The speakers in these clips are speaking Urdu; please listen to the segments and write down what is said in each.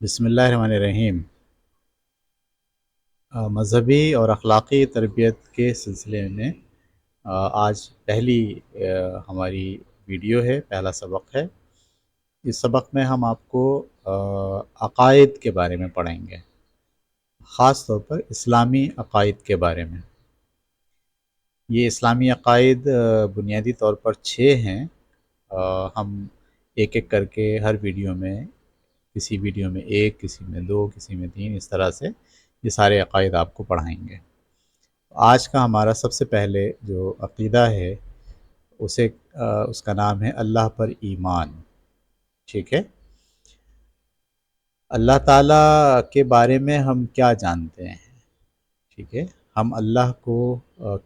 بسم اللہ الرحمن الرحیم۔ مذہبی اور اخلاقی تربیت کے سلسلے میں آج پہلی ہماری ویڈیو ہے، پہلا سبق ہے۔ اس سبق میں ہم آپ کو عقائد کے بارے میں پڑھیں گے، خاص طور پر اسلامی عقائد کے بارے میں۔ یہ اسلامی عقائد بنیادی طور پر 6 ہیں۔ ہم ایک ایک کر کے ہر ویڈیو میں، کسی ویڈیو میں 1، کسی میں 2، کسی میں 3، اس طرح سے یہ سارے عقائد آپ کو پڑھائیں گے۔ آج کا ہمارا سب سے پہلے جو عقیدہ ہے اس کا نام ہے اللہ پر ایمان۔ ٹھیک ہے، اللہ تعالیٰ کے بارے میں ہم کیا جانتے ہیں؟ ٹھیک ہے، ہم اللہ کو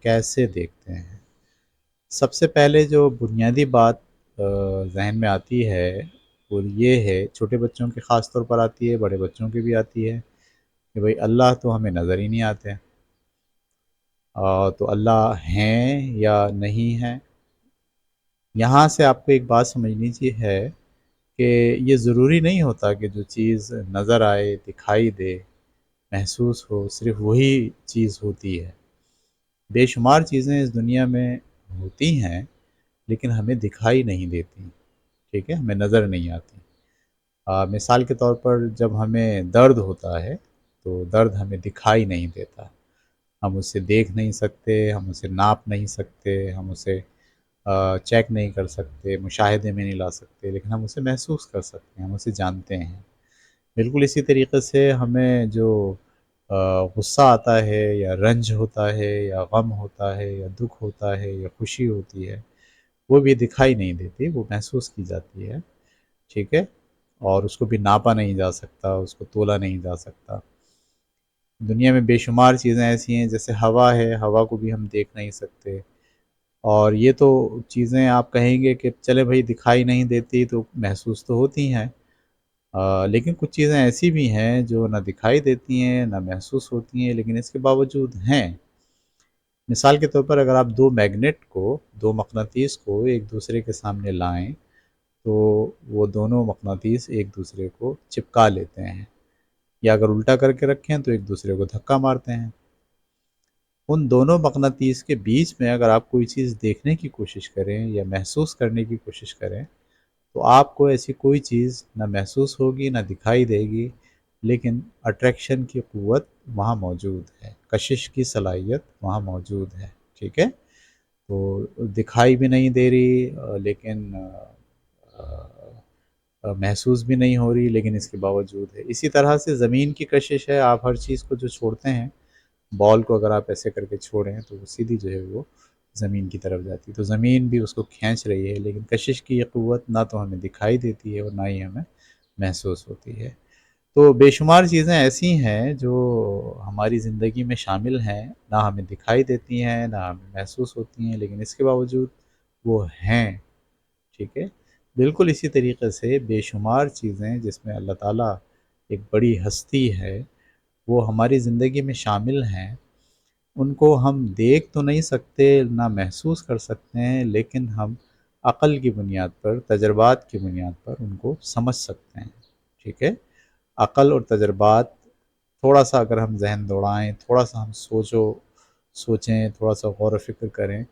کیسے دیکھتے ہیں؟ سب سے پہلے جو بنیادی بات ذہن میں آتی ہے وہ یہ ہے، چھوٹے بچوں کے خاص طور پر آتی ہے، بڑے بچوں کی بھی آتی ہے، کہ بھئی اللہ تو ہمیں نظر ہی نہیں آتے، تو اللہ ہیں یا نہیں ہیں؟ یہاں سے آپ کو ایک بات سمجھنی چاہیے ہے کہ یہ ضروری نہیں ہوتا کہ جو چیز نظر آئے، دکھائی دے، محسوس ہو، صرف وہی چیز ہوتی ہے۔ بے شمار چیزیں اس دنیا میں ہوتی ہیں لیکن ہمیں دکھائی نہیں دیتی، ٹھیک ہے، ہمیں نظر نہیں آتی۔ مثال کے طور پر جب ہمیں درد ہوتا ہے تو درد ہمیں دکھائی نہیں دیتا، ہم اسے دیکھ نہیں سکتے، ہم اسے ناپ نہیں سکتے، ہم اسے چیک نہیں کر سکتے، مشاہدے میں نہیں لا سکتے، لیکن ہم اسے محسوس کر سکتے ہیں، ہم اسے جانتے ہیں۔ بالکل اسی طریقے سے ہمیں جو غصہ آتا ہے یا رنج ہوتا ہے یا غم ہوتا ہے یا دکھ ہوتا ہے یا خوشی ہوتی ہے، وہ بھی دکھائی نہیں دیتی، وہ محسوس کی جاتی ہے، ٹھیک ہے، اور اس کو بھی ناپا نہیں جا سکتا، اس کو تولا نہیں جا سکتا۔ دنیا میں بے شمار چیزیں ایسی ہیں، جیسے ہوا ہے، ہوا کو بھی ہم دیکھ نہیں سکتے، اور یہ تو چیزیں آپ کہیں گے کہ چلے بھائی دکھائی نہیں دیتی تو محسوس تو ہوتی ہیں، لیکن کچھ چیزیں ایسی بھی ہیں جو نہ دکھائی دیتی ہیں نہ محسوس ہوتی ہیں لیکن اس کے باوجود ہیں۔ مثال کے طور پر اگر آپ دو مقناطیس کو ایک دوسرے کے سامنے لائیں تو وہ دونوں مقناطیس ایک دوسرے کو چپکا لیتے ہیں، یا اگر الٹا کر کے رکھیں تو ایک دوسرے کو دھکا مارتے ہیں۔ ان دونوں مقناطیس کے بیچ میں اگر آپ کوئی چیز دیکھنے کی کوشش کریں یا محسوس کرنے کی کوشش کریں تو آپ کو ایسی کوئی چیز نہ محسوس ہوگی نہ دکھائی دے گی، لیکن اٹریکشن کی قوت وہاں موجود ہے، کشش کی صلاحیت وہاں موجود ہے، ٹھیک ہے۔ تو دکھائی بھی نہیں دے رہی لیکن محسوس بھی نہیں ہو رہی، لیکن اس کے باوجود ہے۔ اسی طرح سے زمین کی کشش ہے، آپ ہر چیز کو جو چھوڑتے ہیں، بال کو اگر آپ ایسے کر کے چھوڑیں تو وہ سیدھی جو ہے وہ زمین کی طرف جاتی، تو زمین بھی اس کو کھینچ رہی ہے، لیکن کشش کی یہ قوت نہ تو ہمیں دکھائی دیتی ہے اور نہ ہی ہمیں محسوس ہوتی ہے۔ تو بے شمار چیزیں ایسی ہیں جو ہماری زندگی میں شامل ہیں، نہ ہمیں دکھائی دیتی ہیں نہ ہمیں محسوس ہوتی ہیں، لیکن اس کے باوجود وہ ہیں، ٹھیک ہے۔ بالکل اسی طریقے سے بے شمار چیزیں جس میں اللہ تعالیٰ ایک بڑی ہستی ہے، وہ ہماری زندگی میں شامل ہیں، ان کو ہم دیکھ تو نہیں سکتے نہ محسوس کر سکتے ہیں، لیکن ہم عقل کی بنیاد پر، تجربات کی بنیاد پر ان کو سمجھ سکتے ہیں، ٹھیک ہے۔ عقل اور تجربات، تھوڑا سا اگر ہم ذہن دوڑائیں، تھوڑا سا ہم سوچیں، تھوڑا سا غور و فکر کریں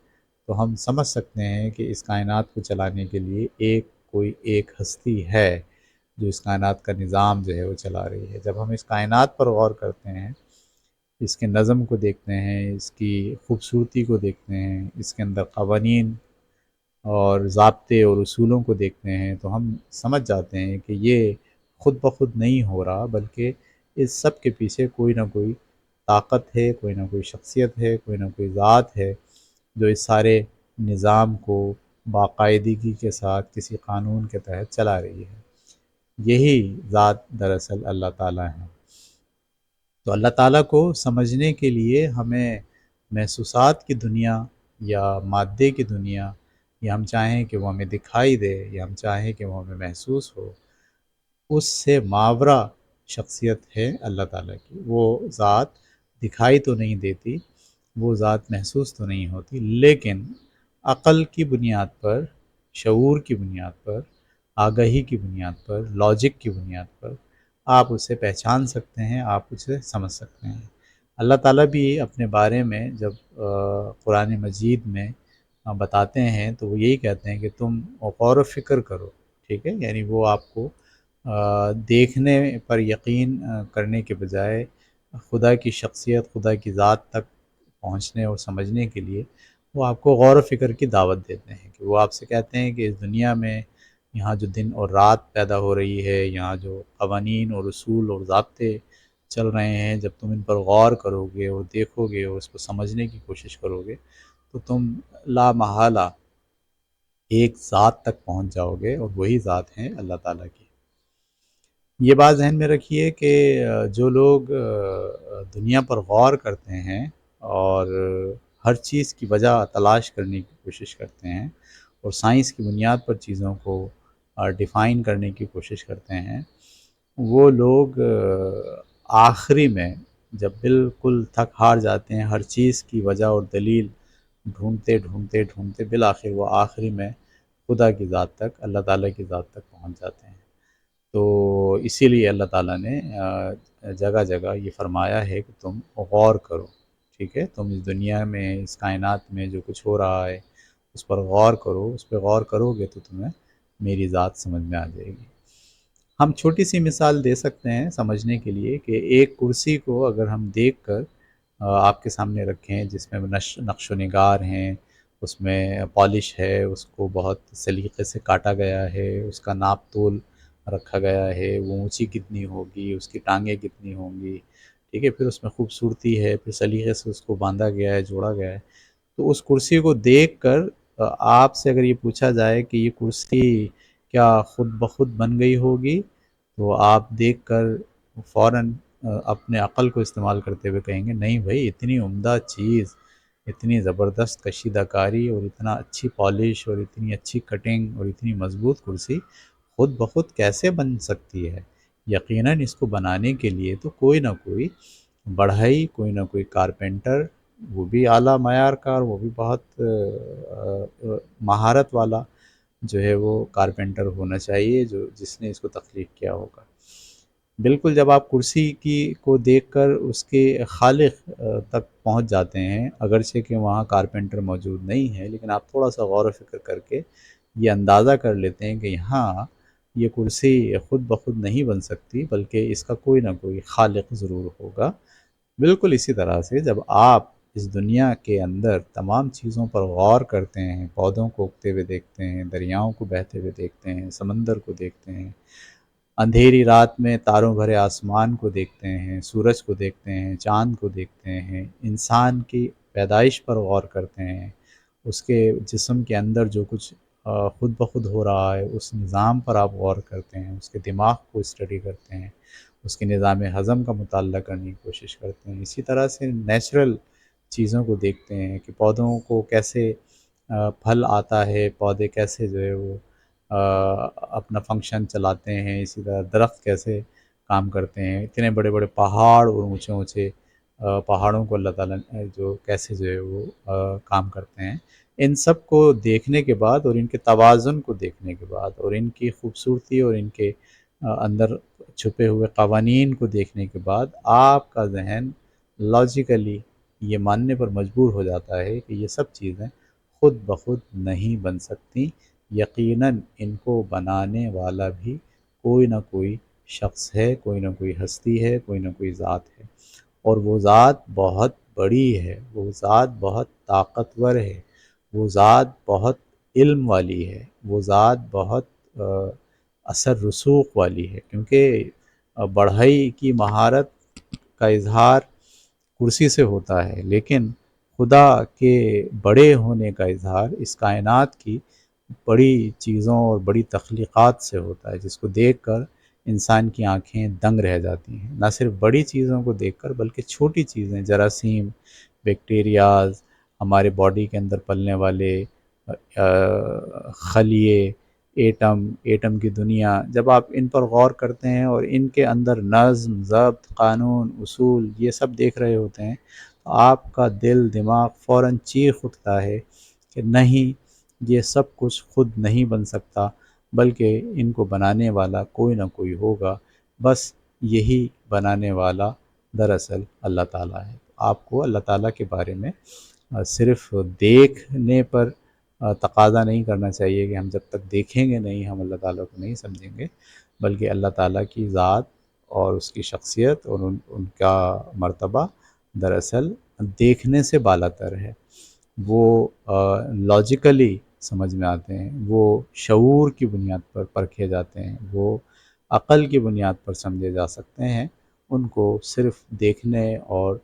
تو ہم سمجھ سکتے ہیں کہ اس کائنات کو چلانے کے لیے کوئی ایک ہستی ہے جو اس کائنات کا نظام جو ہے وہ چلا رہی ہے۔ جب ہم اس کائنات پر غور کرتے ہیں، اس کے نظم کو دیکھتے ہیں، اس کی خوبصورتی کو دیکھتے ہیں، اس کے اندر قوانین اور ضابطے اور اصولوں کو دیکھتے ہیں، تو ہم سمجھ جاتے ہیں کہ یہ خود بخود نہیں ہو رہا، بلکہ اس سب کے پیچھے کوئی نہ کوئی طاقت ہے، کوئی نہ کوئی شخصیت ہے، کوئی نہ کوئی ذات ہے جو اس سارے نظام کو باقاعدگی کے ساتھ کسی قانون کے تحت چلا رہی ہے۔ یہی ذات دراصل اللہ تعالیٰ ہے۔ تو اللہ تعالیٰ کو سمجھنے کے لیے ہمیں محسوسات کی دنیا یا مادے کی دنیا، یا ہم چاہیں کہ وہ ہمیں دکھائی دے یا ہم چاہیں کہ وہ ہمیں محسوس ہو، اس سے ماورا شخصیت ہے اللہ تعالیٰ کی۔ وہ ذات دکھائی تو نہیں دیتی، وہ ذات محسوس تو نہیں ہوتی، لیکن عقل کی بنیاد پر، شعور کی بنیاد پر، آگہی کی بنیاد پر، لاجک کی بنیاد پر آپ اسے پہچان سکتے ہیں، آپ اسے سمجھ سکتے ہیں۔ اللہ تعالیٰ بھی اپنے بارے میں جب قرآن مجید میں بتاتے ہیں تو وہ یہی کہتے ہیں کہ تم غور و فکر کرو، ٹھیک ہے، یعنی وہ آپ کو دیکھنے پر یقین کرنے کے بجائے خدا کی شخصیت، خدا کی ذات تک پہنچنے اور سمجھنے کے لیے وہ آپ کو غور و فکر کی دعوت دیتے ہیں، کہ وہ آپ سے کہتے ہیں کہ اس دنیا میں یہاں جو دن اور رات پیدا ہو رہی ہے، یہاں جو قوانین اور اصول اور ضابطے چل رہے ہیں، جب تم ان پر غور کرو گے اور دیکھو گے اور اس کو سمجھنے کی کوشش کرو گے تو تم لا محالہ ایک ذات تک پہنچ جاؤ گے، اور وہی ذات ہیں اللہ تعالیٰ کی۔ یہ بات ذہن میں رکھیے کہ جو لوگ دنیا پر غور کرتے ہیں اور ہر چیز کی وجہ تلاش کرنے کی کوشش کرتے ہیں اور سائنس کی بنیاد پر چیزوں کو ڈیفائن کرنے کی کوشش کرتے ہیں، وہ لوگ آخری میں جب بالکل تھک ہار جاتے ہیں، ہر چیز کی وجہ اور دلیل ڈھونڈتے ڈھونڈتے ڈھونڈتے بالآخر وہ آخری میں خدا کی ذات تک، اللہ تعالیٰ کی ذات تک پہنچ جاتے ہیں۔ تو اسی لیے اللہ تعالیٰ نے جگہ جگہ یہ فرمایا ہے کہ تم غور کرو، ٹھیک ہے، تم اس دنیا میں، اس کائنات میں جو کچھ ہو رہا ہے اس پر غور کرو، اس پہ غور کرو گے تو تمہیں میری ذات سمجھ میں آ جائے گی۔ ہم چھوٹی سی مثال دے سکتے ہیں سمجھنے کے لیے کہ ایک کرسی کو اگر ہم دیکھ کر آپ کے سامنے رکھیں، جس میں نقش و نگار ہیں، اس میں پالش ہے، اس کو بہت سلیقے سے کاٹا گیا ہے، اس کا ناپ تول رکھا گیا ہے، وہ اونچی کتنی ہوگی، اس کی ٹانگیں کتنی ہوں گی، ٹھیک ہے، پھر اس میں خوبصورتی ہے، پھر سلیقے سے اس کو باندھا گیا ہے، جوڑا گیا ہے۔ تو اس کرسی کو دیکھ کر آپ سے اگر یہ پوچھا جائے کہ یہ کرسی کیا خود بخود بن گئی ہوگی، تو آپ دیکھ کر فوراً اپنے عقل کو استعمال کرتے ہوئے کہیں گے نہیں بھائی، اتنی عمدہ چیز، اتنی زبردست کشیدہ کاری اور اتنا اچھی پالش اور اتنی اچھی کٹنگ اور اتنی مضبوط کرسی خود بخود کیسے بن سکتی ہے؟ یقیناً اس کو بنانے کے لیے تو کوئی نہ کوئی بڑھئی، کوئی نہ کوئی کارپینٹر، وہ بھی اعلیٰ معیار کا، وہ بھی بہت مہارت والا جو ہے وہ کارپینٹر ہونا چاہیے، جس نے اس کو تخلیق کیا ہوگا۔ بالکل جب آپ کرسی کی کو دیکھ کر اس کے خالق تک پہنچ جاتے ہیں، اگرچہ کہ وہاں کارپینٹر موجود نہیں ہے، لیکن آپ تھوڑا سا غور و فکر کر کے یہ اندازہ کر لیتے ہیں کہ یہاں یہ کرسی خود بخود نہیں بن سکتی، بلکہ اس کا کوئی نہ کوئی خالق ضرور ہوگا۔ بالکل اسی طرح سے جب آپ اس دنیا کے اندر تمام چیزوں پر غور کرتے ہیں، پودوں کو اگتے ہوئے دیکھتے ہیں، دریاؤں کو بہتے ہوئے دیکھتے ہیں، سمندر کو دیکھتے ہیں، اندھیری رات میں تاروں بھرے آسمان کو دیکھتے ہیں، سورج کو دیکھتے ہیں، چاند کو دیکھتے ہیں، انسان کی پیدائش پر غور کرتے ہیں، اس کے جسم کے اندر جو کچھ خود بخود ہو رہا ہے اس نظام پر آپ غور کرتے ہیں، اس کے دماغ کو اسٹڈی کرتے ہیں، اس کے نظام ہضم کا مطالعہ کرنے کی کوشش کرتے ہیں، اسی طرح سے نیچرل چیزوں کو دیکھتے ہیں کہ پودوں کو کیسے پھل آتا ہے، پودے کیسے جو ہے وہ اپنا فنکشن چلاتے ہیں، اسی طرح درخت کیسے کام کرتے ہیں، اتنے بڑے بڑے پہاڑ اور اونچے اونچے پہاڑوں کو اللہ تعالیٰ نے جو کیسے جو ہے وہ کام کرتے ہیں، ان سب کو دیکھنے کے بعد اور ان کے توازن کو دیکھنے کے بعد اور ان کی خوبصورتی اور ان کے اندر چھپے ہوئے قوانین کو دیکھنے کے بعد آپ کا ذہن لاجیکلی یہ ماننے پر مجبور ہو جاتا ہے کہ یہ سب چیزیں خود بخود نہیں بن سکتی، یقیناً ان کو بنانے والا بھی کوئی نہ کوئی شخص ہے، کوئی نہ کوئی ہستی ہے، کوئی نہ کوئی ذات ہے، اور وہ ذات بہت بڑی ہے، وہ ذات بہت طاقتور ہے، وہ ذات بہت علم والی ہے، وہ ذات بہت اثر رسوخ والی ہے، کیونکہ بڑھئی کی مہارت کا اظہار کرسی سے ہوتا ہے، لیکن خدا کے بڑے ہونے کا اظہار اس کائنات کی بڑی چیزوں اور بڑی تخلیقات سے ہوتا ہے، جس کو دیکھ کر انسان کی آنکھیں دنگ رہ جاتی ہیں، نہ صرف بڑی چیزوں کو دیکھ کر بلکہ چھوٹی چیزیں، جراثیم، بیکٹیریاز، ہمارے باڈی کے اندر پلنے والے خلیے، ایٹم کی دنیا، جب آپ ان پر غور کرتے ہیں اور ان کے اندر نظم، ضبط، قانون، اصول یہ سب دیکھ رہے ہوتے ہیں تو آپ کا دل دماغ فوراً چیخ اٹھتا ہے کہ نہیں، یہ سب کچھ خود نہیں بن سکتا، بلکہ ان کو بنانے والا کوئی نہ کوئی ہوگا، بس یہی بنانے والا دراصل اللہ تعالیٰ ہے۔ آپ کو اللہ تعالیٰ کے بارے میں صرف دیکھنے پر تقاضا نہیں کرنا چاہیے کہ ہم جب تک دیکھیں گے نہیں ہم اللہ تعالیٰ کو نہیں سمجھیں گے، بلکہ اللہ تعالیٰ کی ذات اور اس کی شخصیت اور ان کا مرتبہ دراصل دیکھنے سے بالاتر ہے۔ وہ لاجیکلی سمجھ میں آتے ہیں، وہ شعور کی بنیاد پر پرکھے جاتے ہیں، وہ عقل کی بنیاد پر سمجھے جا سکتے ہیں، ان کو صرف دیکھنے اور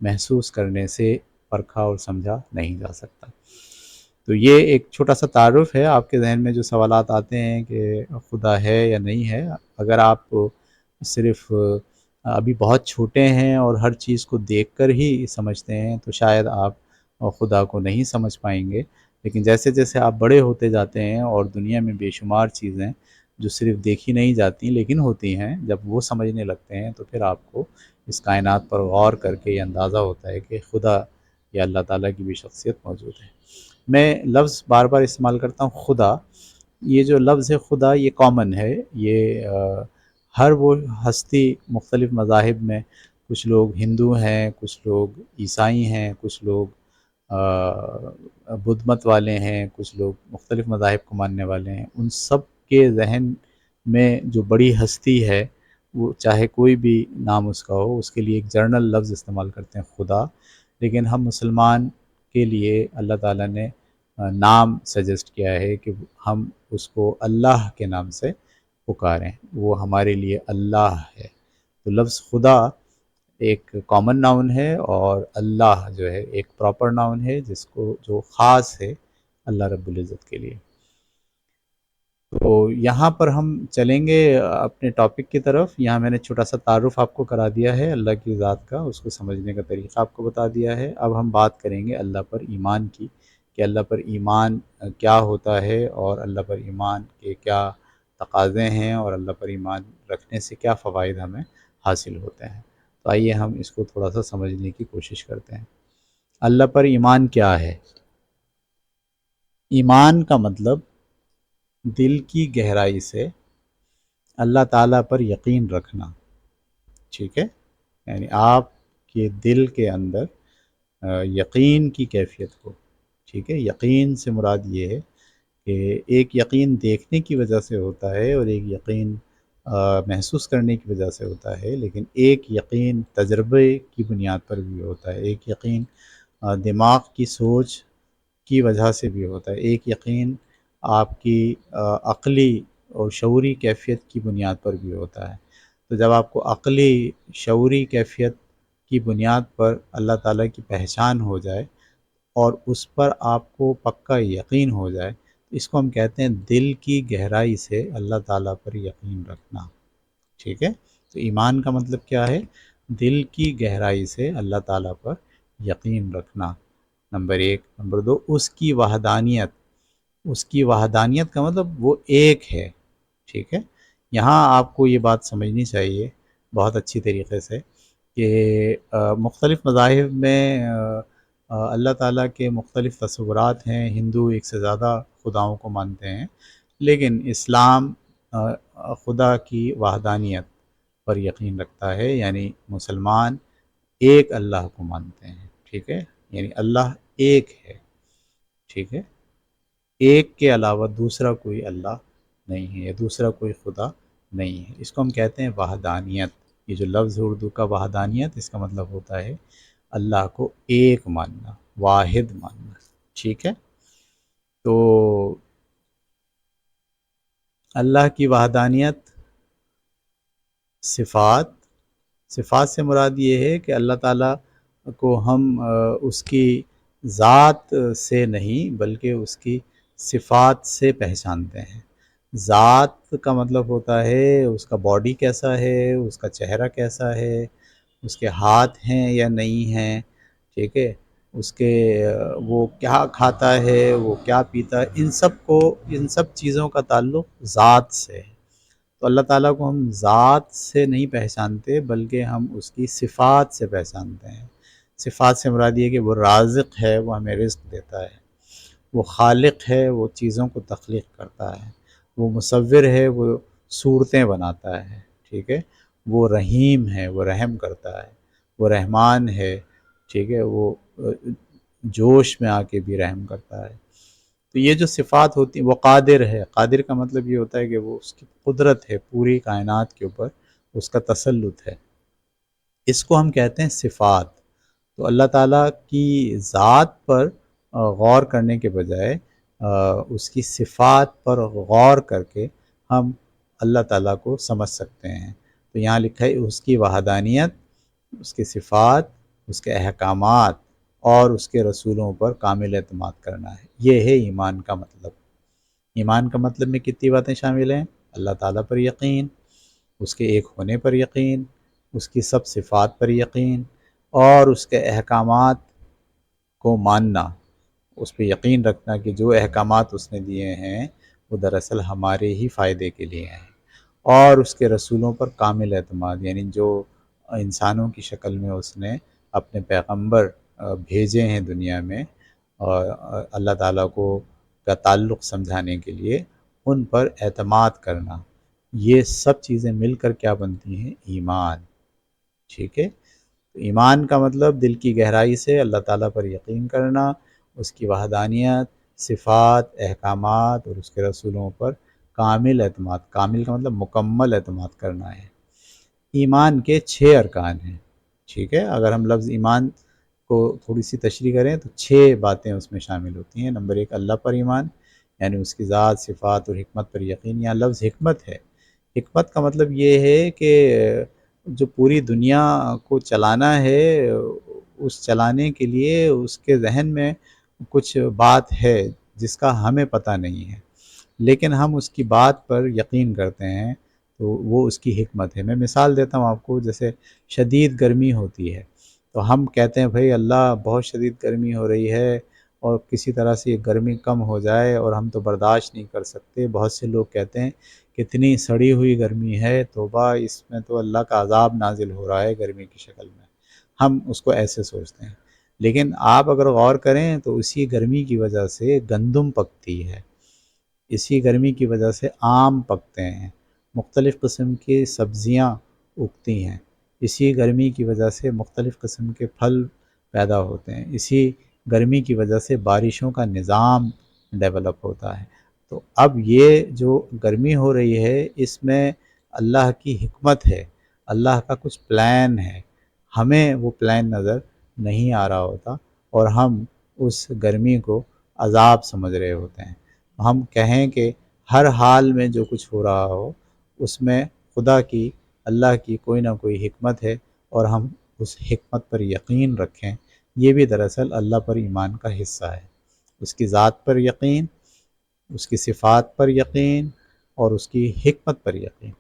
محسوس کرنے سے پرکھا اور سمجھا نہیں جا سکتا۔ تو یہ ایک چھوٹا سا تعارف ہے۔ آپ کے ذہن میں جو سوالات آتے ہیں کہ خدا ہے یا نہیں ہے، اگر آپ صرف ابھی بہت چھوٹے ہیں اور ہر چیز کو دیکھ کر ہی سمجھتے ہیں تو شاید آپ خدا کو نہیں سمجھ پائیں گے، لیکن جیسے جیسے آپ بڑے ہوتے جاتے ہیں اور دنیا میں بے شمار چیزیں جو صرف دیکھی نہیں جاتی لیکن ہوتی ہیں، جب وہ سمجھنے لگتے ہیں تو پھر آپ کو اس کائنات پر غور کر کے یہ اندازہ ہوتا ہے کہ خدا یا اللہ تعالیٰ کی بھی شخصیت موجود ہے۔ میں لفظ بار بار استعمال کرتا ہوں خدا، یہ جو لفظ ہے خدا یہ کامن ہے، یہ ہر وہ ہستی مختلف مذاہب میں، کچھ لوگ ہندو ہیں، کچھ لوگ عیسائی ہیں، کچھ لوگ بدھ مت والے ہیں، کچھ لوگ مختلف مذاہب کو ماننے والے ہیں، ان سب کے ذہن میں جو بڑی ہستی ہے وہ چاہے کوئی بھی نام اس کا ہو، اس کے لیے ایک جرنل لفظ استعمال کرتے ہیں خدا، لیکن ہم مسلمان کے لیے اللہ تعالیٰ نے نام سجیسٹ کیا ہے کہ ہم اس کو اللہ کے نام سے پکاریں، وہ ہمارے لیے اللہ ہے۔ تو لفظ خدا ایک کامن ناؤن ہے اور اللہ جو ہے ایک پراپر ناؤن ہے جس کو جو خاص ہے اللہ رب العزت کے لیے۔ تو یہاں پر ہم چلیں گے اپنے ٹاپک کی طرف۔ یہاں میں نے چھوٹا سا تعارف آپ کو کرا دیا ہے اللہ کی ذات کا، اس کو سمجھنے کا طریقہ آپ کو بتا دیا ہے۔ اب ہم بات کریں گے اللہ پر ایمان کی، کہ اللہ پر ایمان کیا ہوتا ہے اور اللہ پر ایمان کے کیا تقاضے ہیں اور اللہ پر ایمان رکھنے سے کیا فوائد ہمیں حاصل ہوتے ہیں۔ تو آئیے ہم اس کو تھوڑا سا سمجھنے کی کوشش کرتے ہیں۔ اللہ پر ایمان کیا ہے؟ ایمان کا مطلب دل کی گہرائی سے اللہ تعالیٰ پر یقین رکھنا، ٹھیک ہے؟ یعنی آپ کے دل کے اندر یقین کی کیفیت ہو، ٹھیک ہے؟ یقین سے مراد یہ ہے کہ ایک یقین دیکھنے کی وجہ سے ہوتا ہے اور ایک یقین محسوس کرنے کی وجہ سے ہوتا ہے، لیکن ایک یقین تجربے کی بنیاد پر بھی ہوتا ہے، ایک یقین دماغ کی سوچ کی وجہ سے بھی ہوتا ہے، ایک یقین آپ کی عقلی اور شعوری کیفیت کی بنیاد پر بھی ہوتا ہے۔ تو جب آپ کو عقلی شعوری کیفیت کی بنیاد پر اللہ تعالیٰ کی پہچان ہو جائے اور اس پر آپ کو پکا یقین ہو جائے، اس کو ہم کہتے ہیں دل کی گہرائی سے اللہ تعالیٰ پر یقین رکھنا، ٹھیک ہے؟ تو ایمان کا مطلب کیا ہے؟ دل کی گہرائی سے اللہ تعالیٰ پر یقین رکھنا، نمبر ایک۔ نمبر دو، اس کی وحدانیت۔ اس کی وحدانیت کا مطلب وہ ایک ہے، ٹھیک ہے؟ یہاں آپ کو یہ بات سمجھنی چاہیے بہت اچھی طریقے سے کہ مختلف مذاہب میں اللہ تعالیٰ کے مختلف تصورات ہیں، ہندو ایک سے زیادہ خداؤں کو مانتے ہیں، لیکن اسلام خدا کی وحدانیت پر یقین رکھتا ہے، یعنی مسلمان ایک اللہ کو مانتے ہیں، ٹھیک ہے؟ یعنی اللہ ایک ہے، ٹھیک ہے؟ ایک کے علاوہ دوسرا کوئی اللہ نہیں ہے یا دوسرا کوئی خدا نہیں ہے، اس کو ہم کہتے ہیں وحدانیت۔ یہ جو لفظ اردو کا وحدانیت، اس کا مطلب ہوتا ہے اللہ کو ایک ماننا، واحد ماننا، ٹھیک ہے؟ تو اللہ کی وحدانیت، صفات سے مراد یہ ہے کہ اللہ تعالیٰ کو ہم اس کی ذات سے نہیں بلکہ اس کی صفات سے پہچانتے ہیں۔ ذات کا مطلب ہوتا ہے اس کا باڈی کیسا ہے، اس کا چہرہ کیسا ہے، اس کے ہاتھ ہیں یا نہیں ہیں، ٹھیک ہے؟ اس کے وہ کیا کھاتا ہے، وہ کیا پیتا ہے، ان سب چیزوں کا تعلق ذات سے ہے۔ تو اللہ تعالیٰ کو ہم ذات سے نہیں پہچانتے بلکہ ہم اس کی صفات سے پہچانتے ہیں۔ صفات سے مراد یہ کہ وہ رازق ہے، وہ ہمیں رزق دیتا ہے، وہ خالق ہے، وہ چیزوں کو تخلیق کرتا ہے، وہ مصور ہے، وہ صورتیں بناتا ہے، ٹھیک ہے؟ وہ رحیم ہے، وہ رحم کرتا ہے، وہ رحمان ہے، ٹھیک ہے، وہ جوش میں آ کے بھی رحم کرتا ہے۔ تو یہ جو صفات ہوتی ہیں، وہ قادر ہے۔ قادر کا مطلب یہ ہوتا ہے کہ وہ اس کی قدرت ہے پوری کائنات کے اوپر، اس کا تسلط ہے، اس کو ہم کہتے ہیں صفات۔ تو اللہ تعالیٰ کی ذات پر غور کرنے کے بجائے اس کی صفات پر غور کر کے ہم اللہ تعالیٰ کو سمجھ سکتے ہیں۔ تو یہاں لکھا ہے اس کی وحدانیت، اس کے صفات، اس کے احکامات اور اس کے رسولوں پر کامل اعتماد کرنا ہے۔ یہ ہے ایمان کا مطلب۔ ایمان کا مطلب میں کتنی باتیں شامل ہیں؟ اللہ تعالیٰ پر یقین، اس کے ایک ہونے پر یقین، اس کی سب صفات پر یقین، اور اس کے احکامات کو ماننا، اس پہ یقین رکھنا کہ جو احکامات اس نے دیے ہیں وہ دراصل ہمارے ہی فائدے کے لیے ہیں، اور اس کے رسولوں پر کامل اعتماد، یعنی جو انسانوں کی شکل میں اس نے اپنے پیغمبر بھیجے ہیں دنیا میں اور اللہ تعالیٰ کو کا تعلق سمجھانے کے لیے، ان پر اعتماد کرنا، یہ سب چیزیں مل کر کیا بنتی ہیں؟ ایمان۔ ٹھیک ہے، تو ایمان کا مطلب دل کی گہرائی سے اللہ تعالیٰ پر یقین کرنا، اس کی وحدانیت، صفات، احکامات اور اس کے رسولوں پر کامل اعتماد۔ کامل کا مطلب مکمل اعتماد کرنا ہے۔ ایمان کے 6 ارکان ہیں، ٹھیک ہے، اگر ہم لفظ ایمان کو تھوڑی سی تشریح کریں تو 6 باتیں اس میں شامل ہوتی ہیں۔ نمبر 1 اللہ پر ایمان، یعنی اس کی ذات، صفات اور حکمت پر یقین۔ یہاں لفظ حکمت ہے۔ حکمت کا مطلب یہ ہے کہ جو پوری دنیا کو چلانا ہے، اس چلانے کے لیے اس کے ذہن میں کچھ بات ہے جس کا ہمیں پتہ نہیں ہے، لیکن ہم اس کی بات پر یقین کرتے ہیں، تو وہ اس کی حکمت ہے۔ میں مثال دیتا ہوں آپ کو، جیسے شدید گرمی ہوتی ہے تو ہم کہتے ہیں بھائی اللہ بہت شدید گرمی ہو رہی ہے اور کسی طرح سے یہ گرمی کم ہو جائے، اور ہم تو برداشت نہیں کر سکتے۔ بہت سے لوگ کہتے ہیں کتنی سڑی ہوئی گرمی ہے، توبہ، اس میں تو اللہ کا عذاب نازل ہو رہا ہے گرمی کی شکل میں۔ ہم اس کو ایسے سوچتے ہیں، لیکن آپ اگر غور کریں تو اسی گرمی کی وجہ سے گندم پکتی ہے، اسی گرمی کی وجہ سے آم پکتے ہیں، مختلف قسم کی سبزیاں اگتی ہیں، اسی گرمی کی وجہ سے مختلف قسم کے پھل پیدا ہوتے ہیں، اسی گرمی کی وجہ سے بارشوں کا نظام ڈیولپ ہوتا ہے۔ تو اب یہ جو گرمی ہو رہی ہے، اس میں اللہ کی حکمت ہے، اللہ کا کچھ پلان ہے، ہمیں وہ پلان نظر نہیں آ رہا ہوتا، اور ہم اس گرمی کو عذاب سمجھ رہے ہوتے ہیں۔ ہم کہیں کہ ہر حال میں جو کچھ ہو رہا ہو اس میں خدا کی، اللہ کی کوئی نہ کوئی حکمت ہے، اور ہم اس حکمت پر یقین رکھیں، یہ بھی دراصل اللہ پر ایمان کا حصہ ہے۔ اس کی ذات پر یقین، اس کی صفات پر یقین اور اس کی حکمت پر یقین،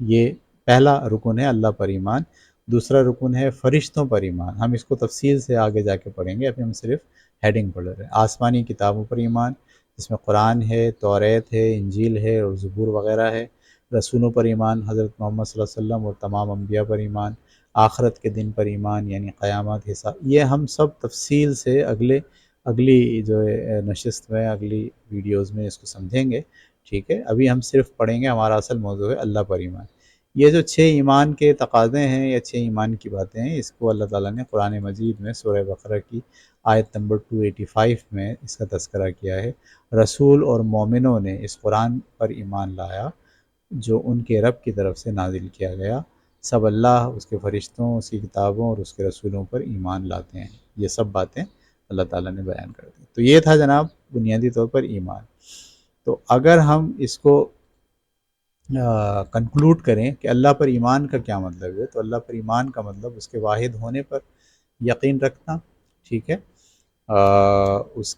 یہ پہلا رکن ہے اللہ پر ایمان۔ دوسرا رکن ہے فرشتوں پر ایمان۔ ہم اس کو تفصیل سے آگے جا کے پڑھیں گے، ابھی ہم صرف ہیڈنگ پڑھ رہے ہیں۔ آسمانی کتابوں پر ایمان، جس میں قرآن ہے، توریت ہے، انجیل ہے اور زبور وغیرہ ہے۔ رسولوں پر ایمان، حضرت محمد صلی اللہ علیہ وسلم اور تمام انبیاء پر ایمان۔ آخرت کے دن پر ایمان، یعنی قیامت، حساب۔ یہ ہم سب تفصیل سے اگلی جو نشست میں، اگلی ویڈیوز میں اس کو سمجھیں گے، ٹھیک ہے۔ ابھی ہم صرف پڑھیں گے، ہمارا اصل موضوع ہے اللہ پر ایمان۔ یہ جو 6 ایمان کے تقاضے ہیں یا 6 ایمان کی باتیں ہیں، اس کو اللہ تعالیٰ نے قرآن مجید میں سورہ بقرہ کی آیت نمبر 285 میں اس کا تذکرہ کیا ہے۔ رسول اور مومنوں نے اس قرآن پر ایمان لایا جو ان کے رب کی طرف سے نازل کیا گیا، سب اللہ، اس کے فرشتوں، اس کی کتابوں اور اس کے رسولوں پر ایمان لاتے ہیں۔ یہ سب باتیں اللہ تعالیٰ نے بیان کر دی۔ تو یہ تھا جناب بنیادی طور پر ایمان۔ تو اگر ہم اس کو کنکلوڈ کریں کہ اللہ پر ایمان کا کیا مطلب ہے، تو اللہ پر ایمان کا مطلب اس کے واحد ہونے پر یقین رکھنا، ٹھیک ہے، اس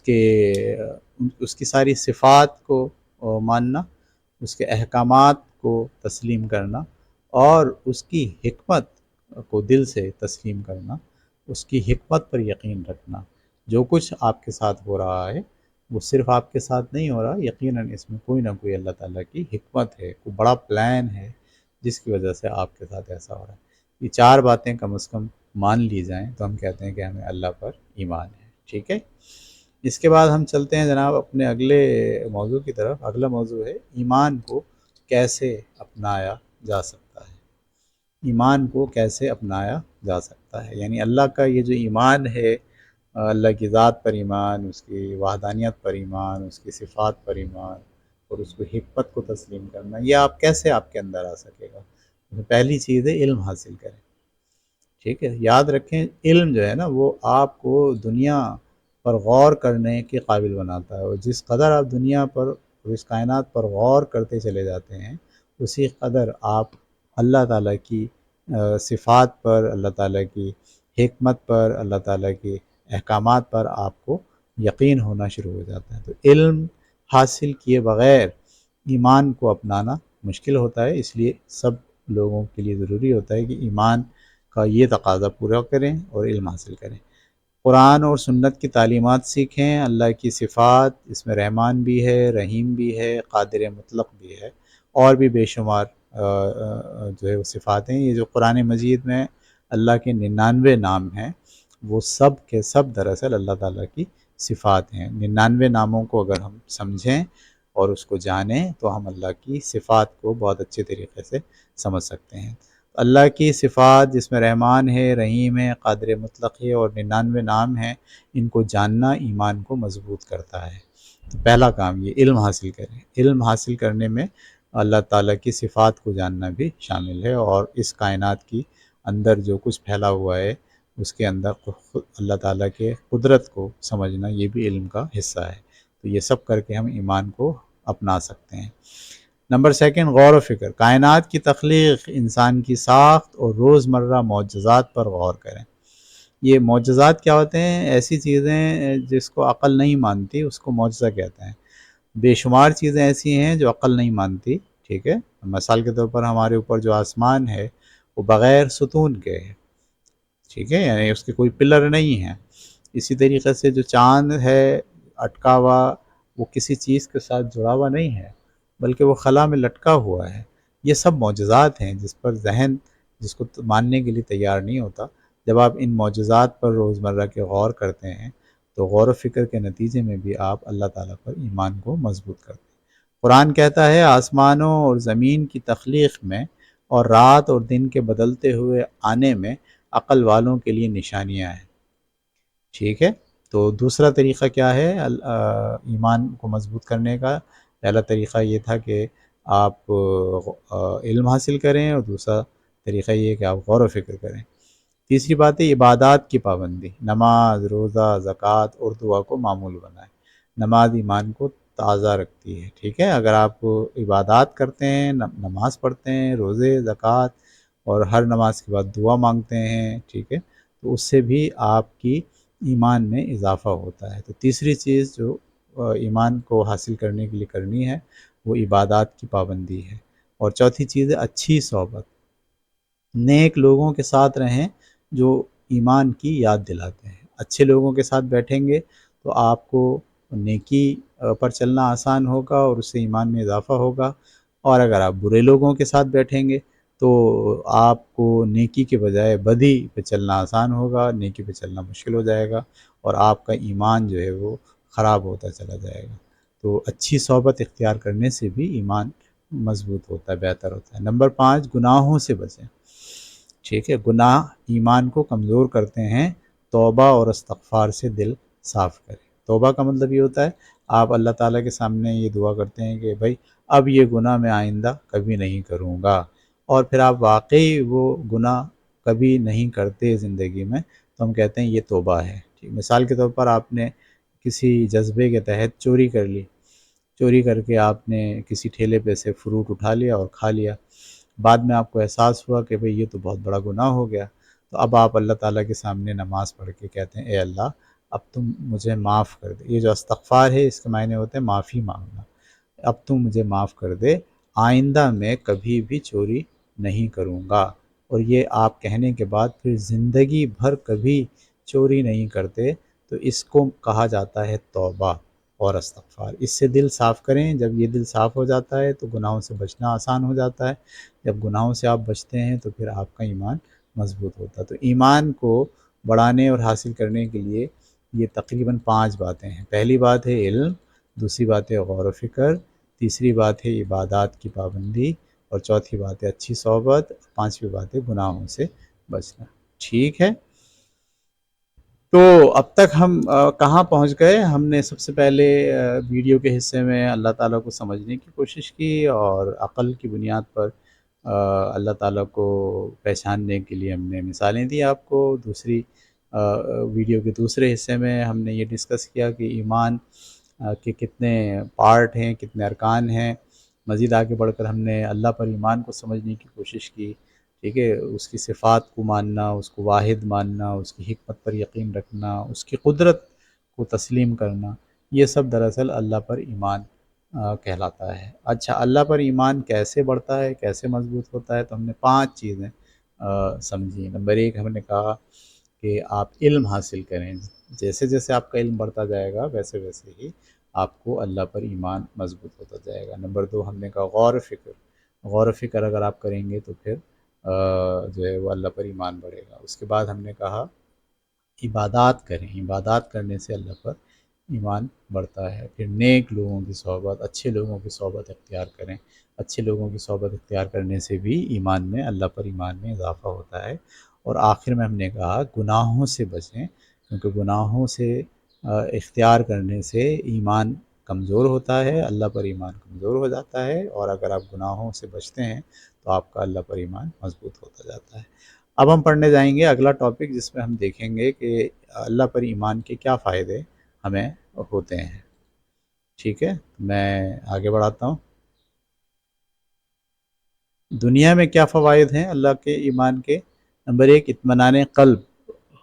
کی ساری صفات کو ماننا، اس کے احکامات کو تسلیم کرنا، اور اس کی حکمت کو دل سے تسلیم کرنا، اس کی حکمت پر یقین رکھنا۔ جو کچھ آپ کے ساتھ ہو رہا ہے وہ صرف آپ کے ساتھ نہیں ہو رہا، یقیناً اس میں کوئی نہ کوئی اللہ تعالیٰ کی حکمت ہے، کوئی بڑا پلان ہے جس کی وجہ سے آپ کے ساتھ ایسا ہو رہا ہے۔ یہ 4 باتیں کم از کم مان لی جائیں تو ہم کہتے ہیں کہ ہمیں اللہ پر ایمان ہے، ٹھیک ہے۔ اس کے بعد ہم چلتے ہیں جناب اپنے اگلے موضوع کی طرف۔ اگلا موضوع ہے ایمان کو کیسے اپنایا جا سکتا ہے۔ ایمان کو کیسے اپنایا جا سکتا ہے، یعنی اللہ کا یہ جو ایمان ہے، اللہ کی ذات پر ایمان، اس کی وحدانیت پر ایمان، اس کی صفات پر ایمان اور اس کو حکمت کو تسلیم کرنا، یہ آپ کیسے آپ کے اندر آ سکے گا؟ پہلی چیز ہے علم حاصل کریں، ٹھیک ہے؟ یاد رکھیں علم جو ہے نا وہ آپ کو دنیا پر غور کرنے کے قابل بناتا ہے، اور جس قدر آپ دنیا پر اور اس کائنات پر غور کرتے چلے جاتے ہیں اسی قدر آپ اللہ تعالیٰ کی صفات پر، اللہ تعالیٰ کی حکمت پر، اللہ تعالیٰ کی احکامات پر آپ کو یقین ہونا شروع ہو جاتا ہے۔ تو علم حاصل کیے بغیر ایمان کو اپنانا مشکل ہوتا ہے، اس لیے سب لوگوں کے لیے ضروری ہوتا ہے کہ ایمان کا یہ تقاضا پورا کریں اور علم حاصل کریں، قرآن اور سنت کی تعلیمات سیکھیں، اللہ کی صفات، اس میں رحمان بھی ہے، رحیم بھی ہے، قادر مطلق بھی ہے، اور بھی بے شمار جو ہے وہ صفات ہیں۔ یہ جو قرآن مجید میں اللہ کے 99 نام ہیں وہ سب کے سب دراصل اللہ تعالیٰ کی صفات ہیں۔ 99 ناموں کو اگر ہم سمجھیں اور اس کو جانیں تو ہم اللہ کی صفات کو بہت اچھے طریقے سے سمجھ سکتے ہیں۔ اللہ کی صفات جس میں رحمان ہے، رحیم ہے، قادر مطلق ہے اور 99 نام ہیں، ان کو جاننا ایمان کو مضبوط کرتا ہے۔ تو پہلا کام یہ علم حاصل کریں۔ علم حاصل کرنے میں اللہ تعالیٰ کی صفات کو جاننا بھی شامل ہے، اور اس کائنات کی اندر جو کچھ پھیلا ہوا ہے اس کے اندر اللہ تعالیٰ کے قدرت کو سمجھنا یہ بھی علم کا حصہ ہے۔ تو یہ سب کر کے ہم ایمان کو اپنا سکتے ہیں۔ نمبر سیکنڈ، غور و فکر۔ کائنات کی تخلیق، انسان کی ساخت اور روزمرہ معجزات پر غور کریں۔ یہ معجزات کیا ہوتے ہیں؟ ایسی چیزیں جس کو عقل نہیں مانتی اس کو معجزہ کہتے ہیں۔ بے شمار چیزیں ایسی ہیں جو عقل نہیں مانتی، ٹھیک ہے؟ مثال کے طور پر ہمارے اوپر جو آسمان ہے وہ بغیر ستون کے ہے، ٹھیک ہے؟ یعنی اس کے کوئی پلر نہیں ہے۔ اسی طریقے سے جو چاند ہے اٹکا ہوا، وہ کسی چیز کے ساتھ جڑا ہوا نہیں ہے بلکہ وہ خلا میں لٹکا ہوا ہے۔ یہ سب معجزات ہیں جس پر ذہن جس کو ماننے کے لیے تیار نہیں ہوتا۔ جب آپ ان معجزات پر روزمرہ کے غور کرتے ہیں تو غور و فکر کے نتیجے میں بھی آپ اللہ تعالیٰ پر ایمان کو مضبوط کرتے ہیں۔ قرآن کہتا ہے آسمانوں اور زمین کی تخلیق میں اور رات اور دن کے بدلتے ہوئے آنے میں عقل والوں کے لیے نشانیاں ہیں، ٹھیک ہے؟ تو دوسرا طریقہ کیا ہے ایمان کو مضبوط کرنے کا؟ پہلا طریقہ یہ تھا کہ آپ علم حاصل کریں، اور دوسرا طریقہ یہ ہے کہ آپ غور و فکر کریں۔ تیسری بات ہے عبادات کی پابندی، نماز، روزہ، زکوٰۃ اور دعا کو معمول بنائیں۔ نماز ایمان کو تازہ رکھتی ہے، ٹھیک ہے؟ اگر آپ عبادات کرتے ہیں، نماز پڑھتے ہیں، روزے، زکوٰۃ اور ہر نماز کے بعد دعا مانگتے ہیں، ٹھیک ہے؟ تو اس سے بھی آپ کی ایمان میں اضافہ ہوتا ہے۔ تو تیسری چیز جو ایمان کو حاصل کرنے کے لیے کرنی ہے وہ عبادات کی پابندی ہے۔ اور چوتھی چیز ہے اچھی صحبت، نیک لوگوں کے ساتھ رہیں جو ایمان کی یاد دلاتے ہیں۔ اچھے لوگوں کے ساتھ بیٹھیں گے تو آپ کو نیکی پر چلنا آسان ہوگا اور اس سے ایمان میں اضافہ ہوگا، اور اگر آپ برے لوگوں کے ساتھ بیٹھیں گے تو آپ کو نیکی کے بجائے بدی پہ چلنا آسان ہوگا، نیکی پہ چلنا مشکل ہو جائے گا، اور آپ کا ایمان جو ہے وہ خراب ہوتا چلا جائے گا۔ تو اچھی صحبت اختیار کرنے سے بھی ایمان مضبوط ہوتا ہے، بہتر ہوتا ہے۔ نمبر 5، گناہوں سے بچیں، ٹھیک ہے؟ گناہ ایمان کو کمزور کرتے ہیں، توبہ اور استغفار سے دل صاف کریں۔ توبہ کا مطلب یہ ہوتا ہے آپ اللہ تعالیٰ کے سامنے یہ دعا کرتے ہیں کہ بھائی اب یہ گناہ میں آئندہ کبھی نہیں کروں گا، اور پھر آپ واقعی وہ گناہ کبھی نہیں کرتے زندگی میں، تو ہم کہتے ہیں یہ توبہ ہے، ٹھیک؟ مثال کے طور پر آپ نے کسی جذبے کے تحت چوری کر لی، چوری کر کے آپ نے کسی ٹھیلے پہ سے فروٹ اٹھا لیا اور کھا لیا، بعد میں آپ کو احساس ہوا کہ بھئی یہ تو بہت بڑا گناہ ہو گیا، تو اب آپ اللہ تعالیٰ کے سامنے نماز پڑھ کے کہتے ہیں اے اللہ اب تم مجھے معاف کر دے۔ یہ جو استغفار ہے اس کے معنی ہوتے ہیں معافی مانگنا۔ اب تم مجھے معاف کر دے، آئندہ میں کبھی بھی چوری نہیں کروں گا، اور یہ آپ کہنے کے بعد پھر زندگی بھر کبھی چوری نہیں کرتے، تو اس کو کہا جاتا ہے توبہ اور استغفار۔ اس سے دل صاف کریں، جب یہ دل صاف ہو جاتا ہے تو گناہوں سے بچنا آسان ہو جاتا ہے، جب گناہوں سے آپ بچتے ہیں تو پھر آپ کا ایمان مضبوط ہوتا ہے۔ تو ایمان کو بڑھانے اور حاصل کرنے کے لیے یہ تقریباً 5 باتیں ہیں۔ پہلی بات ہے علم، دوسری بات ہے غور و فکر، تیسری بات ہے عبادات کی پابندی، اور چوتھی بات ہے اچھی صحبت، پانچویں بات ہے گناہوں سے بچنا۔ ٹھیک ہے، تو اب تک ہم کہاں پہنچ گئے؟ ہم نے سب سے پہلے ویڈیو کے حصے میں اللہ تعالیٰ کو سمجھنے کی کوشش کی، اور عقل کی بنیاد پر اللہ تعالیٰ کو پہچاننے کے لیے ہم نے مثالیں دی آپ کو۔ دوسری ویڈیو کے دوسرے حصے میں ہم نے یہ ڈسکس کیا کہ ایمان کے کتنے پارٹ ہیں، کتنے ارکان ہیں۔ مزید آگے بڑھ کر ہم نے اللہ پر ایمان کو سمجھنے کی کوشش کی، ٹھیک ہے، اس کی صفات کو ماننا، اس کو واحد ماننا، اس کی حکمت پر یقین رکھنا، اس کی قدرت کو تسلیم کرنا، یہ سب دراصل اللہ پر ایمان کہلاتا ہے۔ اچھا، اللہ پر ایمان کیسے بڑھتا ہے، کیسے مضبوط ہوتا ہے؟ تو ہم نے 5 چیزیں سمجھی۔ نمبر 1 ہم نے کہا کہ آپ علم حاصل کریں، جیسے جیسے آپ کا علم بڑھتا جائے گا ویسے ویسے ہی آپ کو اللہ پر ایمان مضبوط ہوتا جائے گا۔ نمبر 2 ہم نے کہا غور و فکر، غور و فکر اگر آپ کریں گے تو پھر جو ہے وہ اللہ پر ایمان بڑھے گا۔ اس کے بعد ہم نے کہا عبادات کریں، عبادات کرنے سے اللہ پر ایمان بڑھتا ہے۔ پھر نیک لوگوں کی صحبت، اچھے لوگوں کی صحبت اختیار کریں، اچھے لوگوں کی صحبت اختیار کرنے سے بھی ایمان میں، اللہ پر ایمان میں اضافہ ہوتا ہے۔ اور آخر میں ہم نے کہا گناہوں سے بچیں، کیونکہ گناہوں سے اختیار کرنے سے ایمان کمزور ہوتا ہے، اللہ پر ایمان کمزور ہو جاتا ہے، اور اگر آپ گناہوں سے بچتے ہیں تو آپ کا اللہ پر ایمان مضبوط ہوتا جاتا ہے۔ اب ہم پڑھنے جائیں گے اگلا ٹاپک، جس میں ہم دیکھیں گے کہ اللہ پر ایمان کے کیا فائدے ہمیں ہوتے ہیں۔ ٹھیک ہے، میں آگے بڑھاتا ہوں۔ دنیا میں کیا فوائد ہیں اللہ کے ایمان کے؟ نمبر 1 اطمینان قلب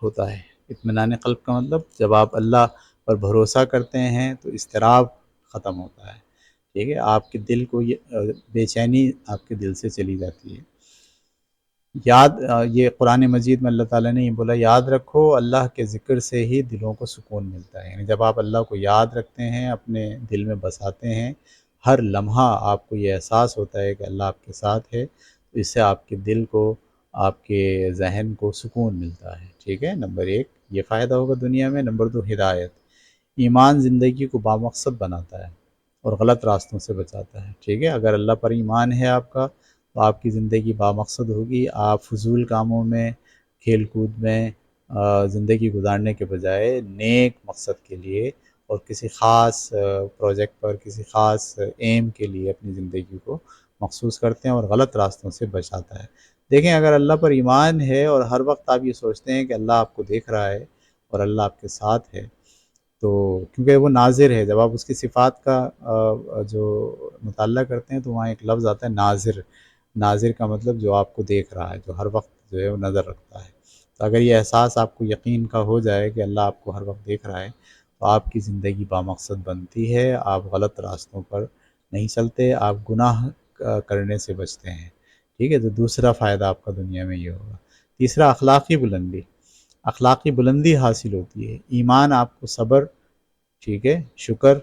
ہوتا ہے۔ اطمینان قلب کا مطلب جب آپ اللہ پر بھروسہ کرتے ہیں تو اضطراب ختم ہوتا ہے، ٹھیک ہے، آپ کے دل کو یہ بے چینی آپ کے دل سے چلی جاتی ہے۔ یہ قرآن مجید میں اللہ تعالیٰ نے یہ بولا، یاد رکھو اللہ کے ذکر سے ہی دلوں کو سکون ملتا ہے۔ یعنی جب آپ اللہ کو یاد رکھتے ہیں، اپنے دل میں بساتے ہیں، ہر لمحہ آپ کو یہ احساس ہوتا ہے کہ اللہ آپ کے ساتھ ہے، تو اس سے آپ کے دل کو، آپ کے ذہن کو سکون ملتا ہے، ٹھیک ہے۔ نمبر 1 یہ فائدہ ہوگا دنیا میں۔ نمبر 2 ہدایت، ایمان زندگی کو بامقصد بناتا ہے اور غلط راستوں سے بچاتا ہے، ٹھیک ہے۔ اگر اللہ پر ایمان ہے آپ کا تو آپ کی زندگی بامقصد ہوگی، آپ فضول کاموں میں، کھیل کود میں زندگی گزارنے کے بجائے نیک مقصد کے لیے اور کسی خاص پروجیکٹ پر، کسی خاص ایم کے لیے اپنی زندگی کو مخصوص کرتے ہیں اور غلط راستوں سے بچاتا ہے۔ دیکھیں، اگر اللہ پر ایمان ہے اور ہر وقت آپ یہ سوچتے ہیں کہ اللہ آپ کو دیکھ رہا ہے اور اللہ آپ کے ساتھ ہے، تو کیونکہ وہ ناظر ہے، جب آپ اس کی صفات کا جو مطالعہ کرتے ہیں تو وہاں ایک لفظ آتا ہے ناظر۔ ناظر کا مطلب جو آپ کو دیکھ رہا ہے، جو ہر وقت جو ہے وہ نظر رکھتا ہے۔ تو اگر یہ احساس آپ کو یقین کا ہو جائے کہ اللہ آپ کو ہر وقت دیکھ رہا ہے تو آپ کی زندگی بامقصد بنتی ہے، آپ غلط راستوں پر نہیں چلتے، آپ گناہ کرنے سے بچتے ہیں، ٹھیک ہے۔ تو دوسرا فائدہ آپ کا دنیا میں یہ ہوگا۔ تیسرا اخلاقی بلندی، اخلاقی بلندی حاصل ہوتی ہے۔ ایمان آپ کو صبر، ٹھیک ہے، شکر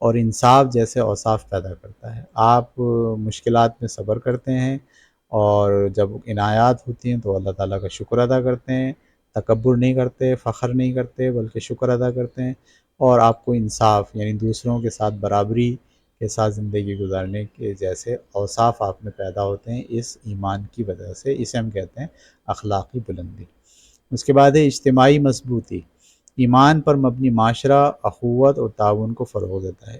اور انصاف جیسے اوصاف پیدا کرتا ہے۔ آپ مشکلات میں صبر کرتے ہیں، اور جب عنایات ہوتی ہیں تو اللہ تعالیٰ کا شکر ادا کرتے ہیں، تکبر نہیں کرتے، فخر نہیں کرتے، بلکہ شکر ادا کرتے ہیں، اور آپ کو انصاف یعنی دوسروں کے ساتھ برابری کے ساتھ زندگی گزارنے کے جیسے اوصاف آپ میں پیدا ہوتے ہیں اس ایمان کی وجہ سے۔ اسے ہم کہتے ہیں اخلاقی بلندی۔ اس کے بعد ہے اجتماعی مضبوطی، ایمان پر مبنی معاشرہ اخوت اور تعاون کو فروغ دیتا ہے۔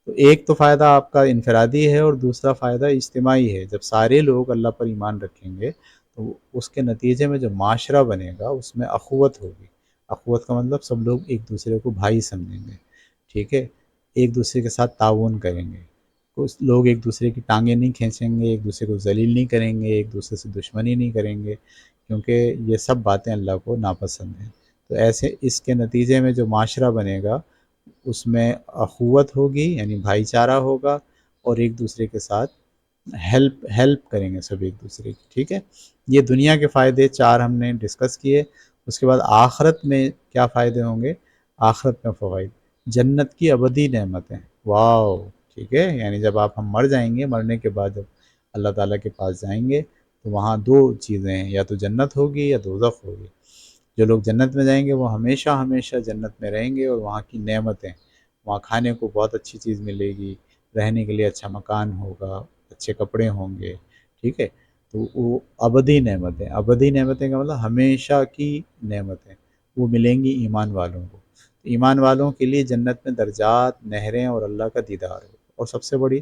تو ایک تو فائدہ آپ کا انفرادی ہے اور دوسرا فائدہ اجتماعی ہے۔ جب سارے لوگ اللہ پر ایمان رکھیں گے تو اس کے نتیجے میں جو معاشرہ بنے گا اس میں اخوت ہوگی۔ اخوت کا مطلب سب لوگ ایک دوسرے کو بھائی سمجھیں گے، ٹھیک ہے، ایک دوسرے کے ساتھ تعاون کریں گے، کچھ لوگ ایک دوسرے کی ٹانگیں نہیں کھینچیں گے، ایک دوسرے کو ذلیل نہیں کریں گے، ایک دوسرے سے دشمنی نہیں کریں گے، کیونکہ یہ سب باتیں اللہ کو ناپسند ہیں۔ تو ایسے اس کے نتیجے میں جو معاشرہ بنے گا اس میں اخوت ہوگی، یعنی بھائی چارہ ہوگا، اور ایک دوسرے کے ساتھ ہیلپ کریں گے سب ایک دوسرے کی، ٹھیک ہے۔ یہ دنیا کے فائدے 4 ہم نے ڈسکس کیے۔ اس کے بعد آخرت میں کیا فائدے ہوں گے؟ آخرت میں فوائد، جنت کی ابدی نعمتیں، واو، ٹھیک ہے، یعنی جب آپ ہم مر جائیں گے، مرنے کے بعد جب اللہ تعالیٰ کے پاس جائیں گے تو وہاں 2 چیزیں ہیں، یا تو جنت ہوگی یا دوزخ ہوگی۔ جو لوگ جنت میں جائیں گے وہ ہمیشہ ہمیشہ جنت میں رہیں گے، اور وہاں کی نعمتیں، وہاں کھانے کو بہت اچھی چیز ملے گی، رہنے کے لیے اچھا مکان ہوگا، اچھے کپڑے ہوں گے، ٹھیک ہے، تو وہ ابدی نعمتیں کا مطلب ہمیشہ کی نعمتیں وہ ملیں گی ایمان والوں کو۔ ایمان والوں کے لیے جنت میں درجات، نہریں اور اللہ کا دیدار ہوگا، اور سب سے بڑی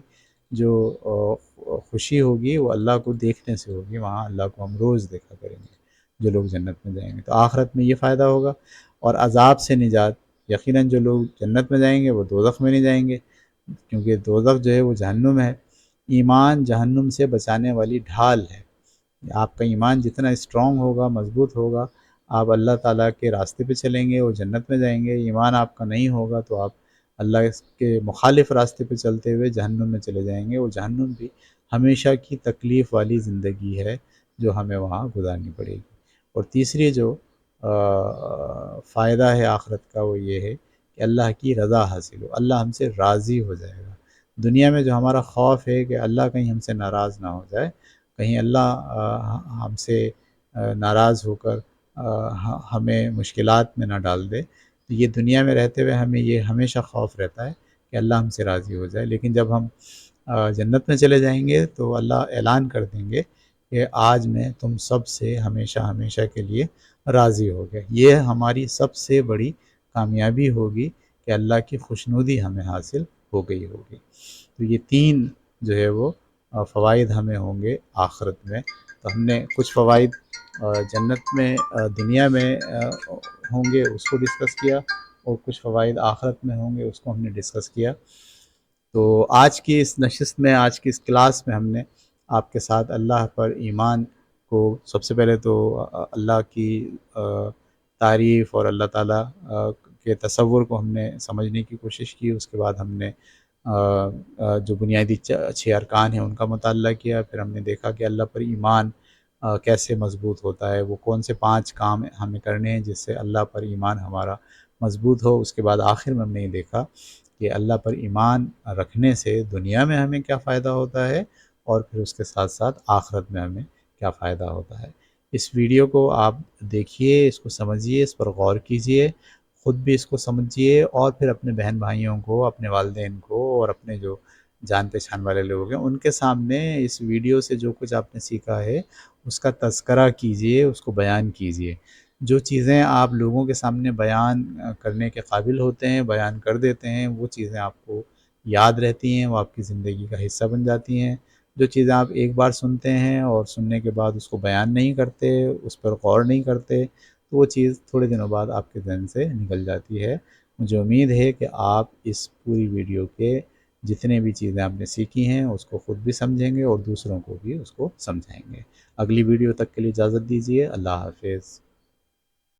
جو خوشی ہوگی وہ اللہ کو دیکھنے سے ہوگی، وہاں اللہ کو ہم روز دیکھا کریں گے جو لوگ جنت میں جائیں گے، تو آخرت میں یہ فائدہ ہوگا۔ اور عذاب سے نجات، یقیناً جو لوگ جنت میں جائیں گے وہ دوزخ میں نہیں جائیں گے، کیونکہ دوزخ جو ہے وہ جہنم ہے۔ ایمان جہنم سے بچانے والی ڈھال ہے۔ آپ کا ایمان جتنا اسٹرانگ ہوگا، مضبوط ہوگا، آپ اللہ تعالیٰ کے راستے پہ چلیں گے اور جنت میں جائیں گے۔ ایمان آپ کا نہیں ہوگا تو آپ اللہ کے مخالف راستے پہ چلتے ہوئے جہنم میں چلے جائیں گے، اور جہنم بھی ہمیشہ کی تکلیف والی زندگی ہے جو ہمیں وہاں گزارنی پڑے گی۔ اور تیسری جو فائدہ ہے آخرت کا وہ یہ ہے کہ اللہ کی رضا حاصل ہو، اللہ ہم سے راضی ہو جائے گا۔ دنیا میں جو ہمارا خوف ہے کہ اللہ کہیں ہم سے ناراض نہ ہو جائے، کہیں اللہ ہم سے ناراض ہو کر ہمیں مشکلات میں نہ ڈال دے، تو یہ دنیا میں رہتے ہوئے ہمیں یہ ہمیشہ خوف رہتا ہے کہ اللہ ہم سے راضی ہو جائے۔ لیکن جب ہم جنت میں چلے جائیں گے تو اللہ اعلان کر دیں گے کہ آج میں تم سب سے ہمیشہ ہمیشہ کے لیے راضی ہو گئے۔ یہ ہماری سب سے بڑی کامیابی ہوگی کہ اللہ کی خوشنودی ہمیں حاصل ہو گئی ہوگی۔ تو یہ تین جو ہے وہ فوائد ہمیں ہوں گے آخرت میں۔ تو ہم نے کچھ فوائد جنت میں دنیا میں ہوں گے اس کو ڈسکس کیا، اور کچھ فوائد آخرت میں ہوں گے اس کو ہم نے ڈسکس کیا۔ تو آج کی اس نشست میں، آج کی اس کلاس میں ہم نے آپ کے ساتھ اللہ پر ایمان کو، سب سے پہلے تو اللہ کی تعریف اور اللہ تعالیٰ کے تصور کو ہم نے سمجھنے کی کوشش کی۔ اس کے بعد ہم نے جو بنیادی 6 ارکان ہیں ان کا مطالعہ کیا۔ پھر ہم نے دیکھا کہ اللہ پر ایمان کیسے مضبوط ہوتا ہے، وہ کون سے 5 کام ہمیں کرنے ہیں جس سے اللہ پر ایمان ہمارا مضبوط ہو۔ اس کے بعد آخر میں ہم نے یہ دیکھا کہ اللہ پر ایمان رکھنے سے دنیا میں ہمیں کیا فائدہ ہوتا ہے، اور پھر اس کے ساتھ ساتھ آخرت میں ہمیں کیا فائدہ ہوتا ہے۔ اس ویڈیو کو آپ دیکھیے، اس کو سمجھیے، اس پر غور کیجیے، خود بھی اس کو سمجھیے، اور پھر اپنے بہن بھائیوں کو، اپنے والدین کو، اور اپنے جو جان پہچان والے لوگ ہیں ان کے سامنے اس ویڈیو سے جو کچھ آپ نے سیکھا ہے اس کا تذکرہ کیجیے، اس کو بیان کیجیے۔ جو چیزیں آپ لوگوں کے سامنے بیان کرنے کے قابل ہوتے ہیں، بیان کر دیتے ہیں، وہ چیزیں آپ کو یاد رہتی ہیں، وہ آپ کی زندگی کا حصہ بن جاتی ہیں۔ جو چیزیں آپ ایک بار سنتے ہیں اور سننے کے بعد اس کو بیان نہیں کرتے، اس پر غور نہیں کرتے، تو وہ چیز تھوڑے دنوں بعد آپ کے ذہن سے نکل جاتی ہے۔ مجھے امید ہے کہ آپ اس پوری ویڈیو کے جتنے بھی چیزیں آپ نے سیکھی ہیں اس کو خود بھی سمجھیں گے اور دوسروں کو بھی اس کو سمجھائیں گے۔ اگلی ویڈیو تک کے لیے اجازت دیجیے۔ اللہ حافظ۔